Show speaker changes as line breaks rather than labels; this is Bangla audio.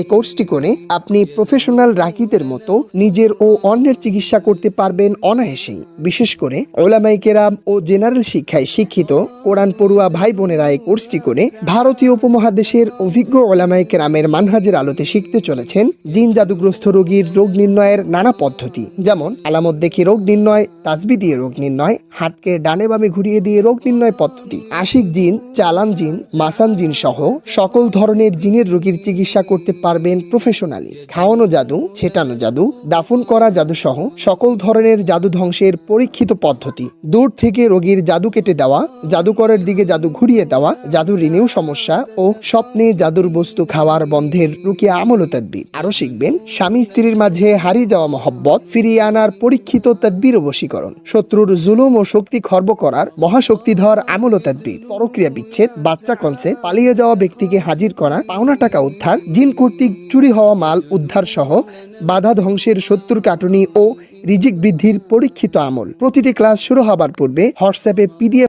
এই কোর্সটি করে আপনি প্রফেশনাল রাকিদের মতো নিজের ও অন্যের চিকিৎসা করতে পারবেন অনায়াসেই। বিশেষ করে ওলামায়ে কেরাম ও জেনারেল শিক্ষায় শিক্ষিত কোরআন পড়ুয়া ভাই বোনেরা এই কোর্সটি করে ভারতীয় উপমহাদেশের অভিজ্ঞ ওলামায়ে কেরামের মানহাজের আলোতে শিখতে চলেছেন জিন জাদুগ্রস্ত রোগীর রোগ নির্ণয়ের নানা পদ্ধতি, যেমন আলামত দেখে রোগ নির্ণয়, তাসবি দিয়ে রোগ নির্ণয়, হাতকে ডানে বামে ঘুরিয়ে দিয়ে রোগ নির্ণয় পদ্ধতি, আশিক জিন, চালান জিন, মাসান জিন সহ সকল ধরনের জিনের রোগীর চিকিৎসা করতে পারবেন প্রফেশনালি। খাওয়ানো জাদু, ছেটানো জাদু, দাফন করা জাদু সহ সকল ধরনের জাদু ধ্বংসের পরীক্ষিত পদ্ধতি, দূর থেকে রোগীর জাদু কেটে দেওয়া, জাদুকরের দিকে জাদু ঘুরিয়ে দেওয়া, জাদুর ঋণেও সমস্যা ও স্বপ্নে জাদুর বস্তু খাওয়ার বন্ধের রুকিয়া আমল ও তাদবির। আরো শিখবেন স্বামী স্ত্রীর মাঝে হারিয়ে যাওয়া মহব্বত ফিরিয়ে আনার পরীক্ষিত তাদবির ও বশীকরণ, শত্রুর জুলুম ও শক্তি খর্ব করার মহাশক্তিধর আমল ও তাদবির, পরক্রিয়া বিচ্ছেদ, বাচ্চা কনসেপ্ট, পালিয়ে যাওয়া ব্যক্তিকে হাজির করা, পাওনা টাকা উদ্ধার, জিন কর্তৃক চুরি হওয়া মাল উদ্ধার সহ বাধা ধ্বংসের শত্রুর কাটুনি ও রিজিক বৃদ্ধির পরীক্ষিত আমল। প্রতিটি ক্লাস শুরু হবার পূর্বে হোয়াটসঅ্যাপে পিডিএফ